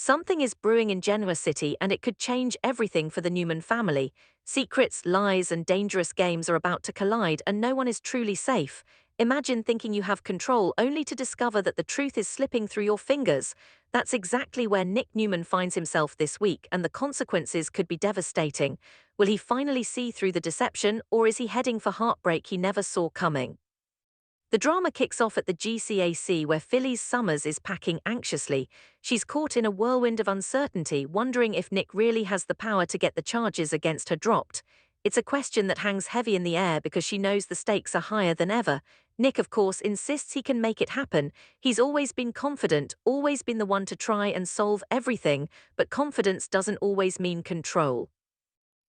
Something is brewing in Genoa City and it could change everything for the Newman family. Secrets, lies, and dangerous games are about to collide and no one is truly safe. Imagine thinking you have control only to discover that the truth is slipping through your fingers. That's exactly where Nick Newman finds himself this week, and the consequences could be devastating. Will he finally see through the deception, or is he heading for heartbreak he never saw coming? The drama kicks off at the GCAC where Phyllis Summers is packing anxiously. She's caught in a whirlwind of uncertainty, wondering if Nick really has the power to get the charges against her dropped. It's a question that hangs heavy in the air because she knows the stakes are higher than ever. Nick, of course, insists he can make it happen. He's always been confident, always been the one to try and solve everything, but confidence doesn't always mean control.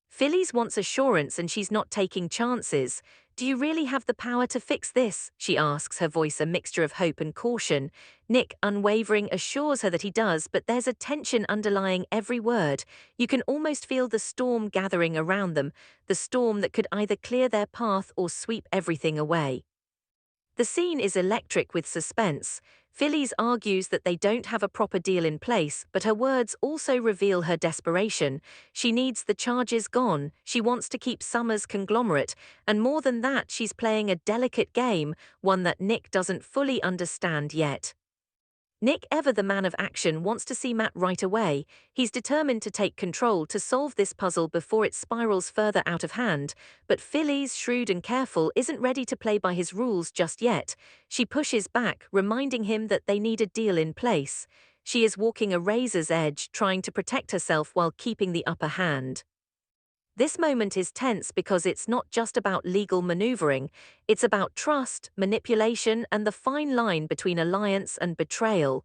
Phyllis wants assurance and she's not taking chances. Do you really have the power to fix this? She asks, her voice a mixture of hope and caution. Nick, unwavering, assures her that he does, but there's a tension underlying every word. You can almost feel the storm gathering around them, the storm that could either clear their path or sweep everything away. The scene is electric with suspense. Phyllis argues that they don't have a proper deal in place, but her words also reveal her desperation. She needs the charges gone, she wants to keep Summers' conglomerate, and more than that, she's playing a delicate game, one that Nick doesn't fully understand yet. Nick, ever the man of action, wants to see Matt right away. He's determined to take control to solve this puzzle before it spirals further out of hand, but Phyllis, shrewd and careful, isn't ready to play by his rules just yet. She pushes back, reminding him that they need a deal in place. She is walking a razor's edge, trying to protect herself while keeping the upper hand. This moment is tense because it's not just about legal maneuvering, it's about trust, manipulation, and the fine line between alliance and betrayal.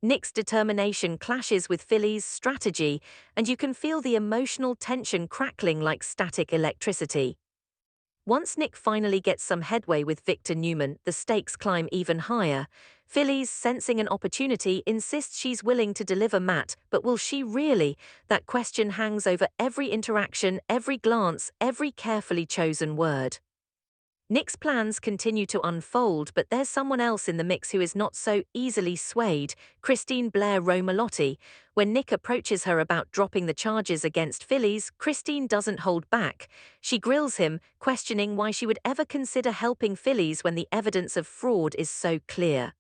Nick's determination clashes with Phyllis' strategy, and you can feel the emotional tension crackling like static electricity. Once Nick finally gets some headway with Victor Newman, the stakes climb even higher. Phyllis, sensing an opportunity, insists she's willing to deliver Matt, but will she really? That question hangs over every interaction, every glance, every carefully chosen word. Nick's plans continue to unfold, but there's someone else in the mix who is not so easily swayed, Christine Blair Romalotti. When Nick approaches her about dropping the charges against Phyllis, Christine doesn't hold back. She grills him, questioning why she would ever consider helping Phyllis when the evidence of fraud is so clear.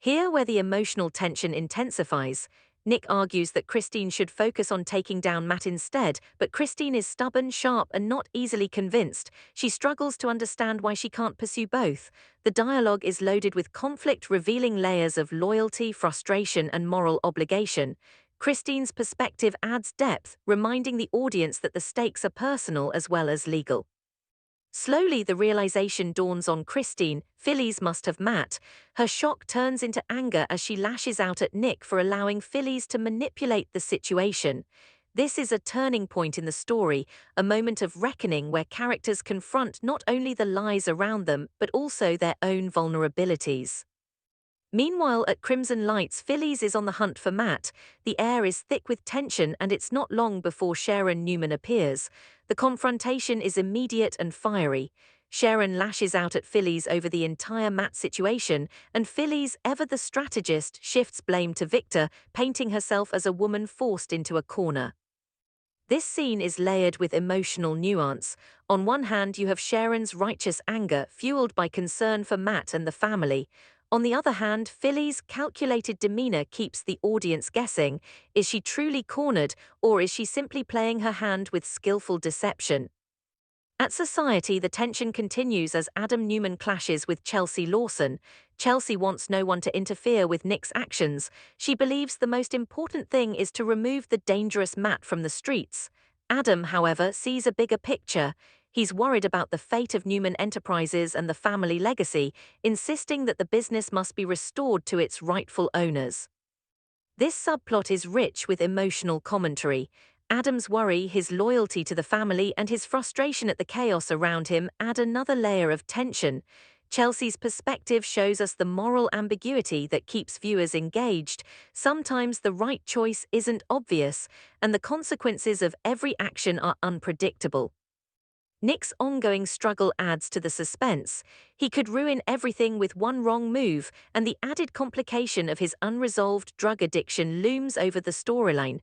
Here, where the emotional tension intensifies, Nick argues that Christine should focus on taking down Matt instead, but Christine is stubborn, sharp, and not easily convinced. She struggles to understand why she can't pursue both. The dialogue is loaded with conflict, revealing layers of loyalty, frustration, and moral obligation. Christine's perspective adds depth, reminding the audience that the stakes are personal as well as legal. Slowly, the realization dawns on Christine: Phyllis must have Matt. Her shock turns into anger as she lashes out at Nick for allowing Phyllis to manipulate the situation. This is a turning point in the story, a moment of reckoning where characters confront not only the lies around them, but also their own vulnerabilities. Meanwhile, at Crimson Lights, Phyllis is on the hunt for Matt. The air is thick with tension, and it's not long before Sharon Newman appears. The confrontation is immediate and fiery. Sharon lashes out at Phyllis over the entire Matt situation, and Phyllis, ever the strategist, shifts blame to Victor, painting herself as a woman forced into a corner. This scene is layered with emotional nuance. On one hand, you have Sharon's righteous anger, fueled by concern for Matt and the family. On the other hand, Phyllis' calculated demeanor keeps the audience guessing. Is she truly cornered, or is she simply playing her hand with skillful deception? At Society, the tension continues as Adam Newman clashes with Chelsea Lawson. Chelsea wants no one to interfere with Nick's actions. She believes the most important thing is to remove the dangerous Matt from the streets. Adam, however, sees a bigger picture. He's worried about the fate of Newman Enterprises and the family legacy, insisting that the business must be restored to its rightful owners. This subplot is rich with emotional commentary. Adam's worry, his loyalty to the family, and his frustration at the chaos around him add another layer of tension. Chelsea's perspective shows us the moral ambiguity that keeps viewers engaged. Sometimes the right choice isn't obvious, and the consequences of every action are unpredictable. Nick's ongoing struggle adds to the suspense. He could ruin everything with one wrong move, and the added complication of his unresolved drug addiction looms over the storyline.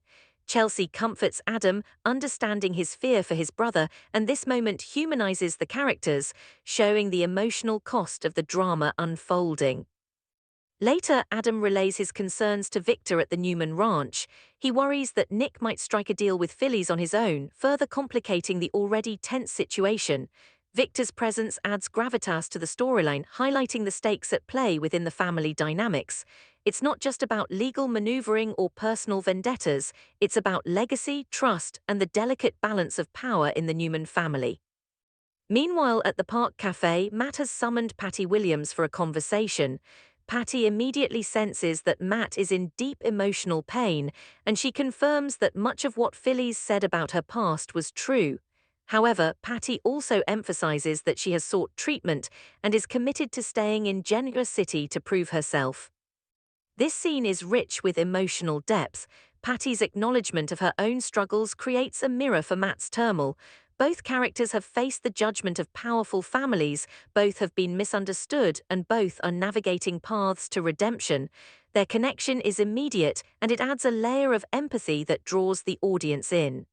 Chelsea comforts Adam, understanding his fear for his brother, and this moment humanizes the characters, showing the emotional cost of the drama unfolding. Later, Adam relays his concerns to Victor at the Newman ranch. He worries that Nick might strike a deal with Phyllis on his own, further complicating the already tense situation. Victor's presence adds gravitas to the storyline, highlighting the stakes at play within the family dynamics. It's not just about legal maneuvering or personal vendettas, it's about legacy, trust, and the delicate balance of power in the Newman family. Meanwhile, at the Park Cafe, Matt has summoned Patty Williams for a conversation. Patty immediately senses that Matt is in deep emotional pain, and she confirms that much of what Phyllis said about her past was true. However, Patty also emphasizes that she has sought treatment and is committed to staying in Genoa City to prove herself. This scene is rich with emotional depth. Patty's acknowledgement of her own struggles creates a mirror for Matt's turmoil. Both characters have faced the judgment of powerful families, both have been misunderstood, and both are navigating paths to redemption. Their connection is immediate, and it adds a layer of empathy that draws the audience in.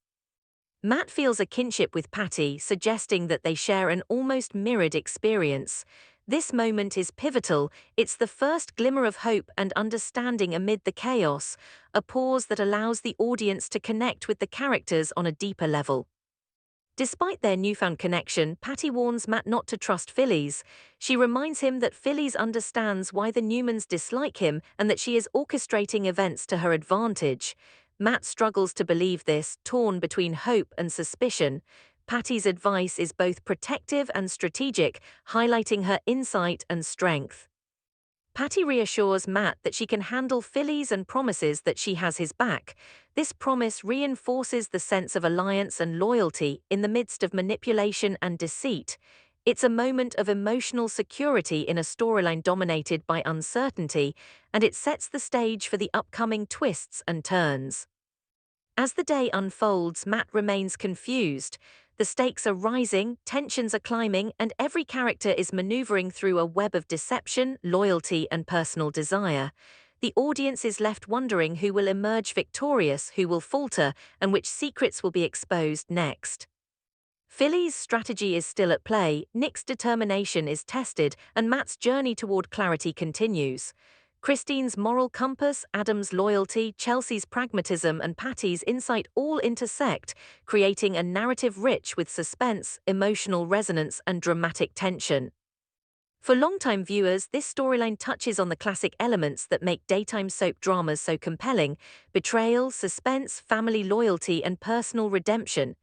Matt feels a kinship with Patty, suggesting that they share an almost mirrored experience. This moment is pivotal. It's the first glimmer of hope and understanding amid the chaos, a pause that allows the audience to connect with the characters on a deeper level. Despite their newfound connection, Patty warns Matt not to trust Phyllis. She reminds him that Phyllis understands why the Newmans dislike him and that she is orchestrating events to her advantage. Matt struggles to believe this, torn between hope and suspicion. Patty's advice is both protective and strategic, highlighting her insight and strength. Patty reassures Matt that she can handle Phyllis and promises that she has his back. This promise reinforces the sense of alliance and loyalty in the midst of manipulation and deceit. It's a moment of emotional security in a storyline dominated by uncertainty, and it sets the stage for the upcoming twists and turns. As the day unfolds, Matt remains confused. The stakes are rising, tensions are climbing, and every character is maneuvering through a web of deception, loyalty, and personal desire. The audience is left wondering who will emerge victorious, who will falter, and which secrets will be exposed next. Phyllis' strategy is still at play, Nick's determination is tested, and Matt's journey toward clarity continues. Christine's moral compass, Adam's loyalty, Chelsea's pragmatism, and Patty's insight all intersect, creating a narrative rich with suspense, emotional resonance, and dramatic tension. For longtime viewers, this storyline touches on the classic elements that make daytime soap dramas so compelling: betrayal, suspense, family loyalty, and personal redemption.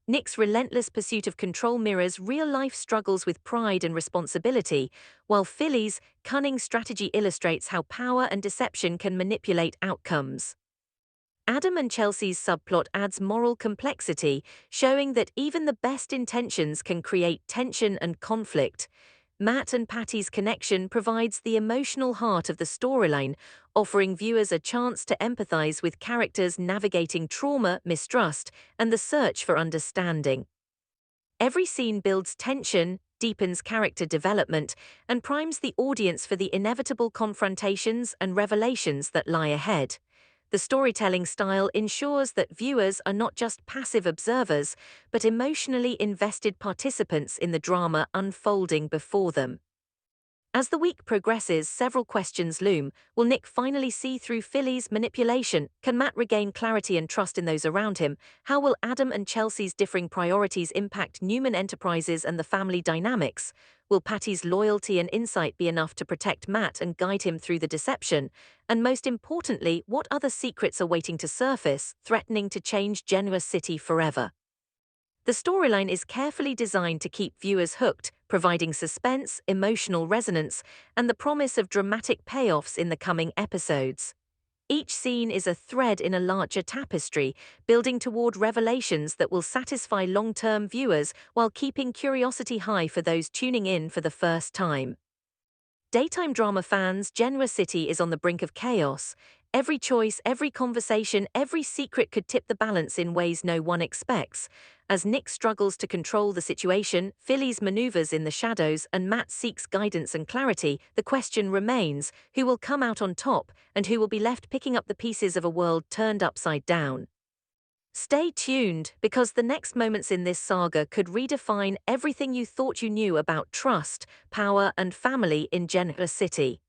Nick's relentless pursuit of control mirrors real-life struggles with pride and responsibility, while Phyllis' cunning strategy illustrates how power and deception can manipulate outcomes. Adam and Chelsea's subplot adds moral complexity, showing that even the best intentions can create tension and conflict. Matt and Patty's connection provides the emotional heart of the storyline, offering viewers a chance to empathize with characters navigating trauma, mistrust, and the search for understanding. Every scene builds tension, deepens character development, and primes the audience for the inevitable confrontations and revelations that lie ahead. The storytelling style ensures that viewers are not just passive observers, but emotionally invested participants in the drama unfolding before them. As the week progresses, several questions loom. Will Nick finally see through Phyllis' manipulation? Can Matt regain clarity and trust in those around him? How will Adam and Chelsea's differing priorities impact Newman Enterprises and the family dynamics? Will Patty's loyalty and insight be enough to protect Matt and guide him through the deception? And most importantly, what other secrets are waiting to surface, threatening to change Genoa City forever? The storyline is carefully designed to keep viewers hooked, providing suspense, emotional resonance, and the promise of dramatic payoffs in the coming episodes. Each scene is a thread in a larger tapestry, building toward revelations that will satisfy long-term viewers while keeping curiosity high for those tuning in for the first time. Daytime drama fans, Genoa City is on the brink of chaos. Every choice, every conversation, every secret could tip the balance in ways no one expects. As Nick struggles to control the situation, Phyllis maneuvers in the shadows, and Matt seeks guidance and clarity, the question remains, who will come out on top, and who will be left picking up the pieces of a world turned upside down? Stay tuned, because the next moments in this saga could redefine everything you thought you knew about trust, power, and family in Genoa City.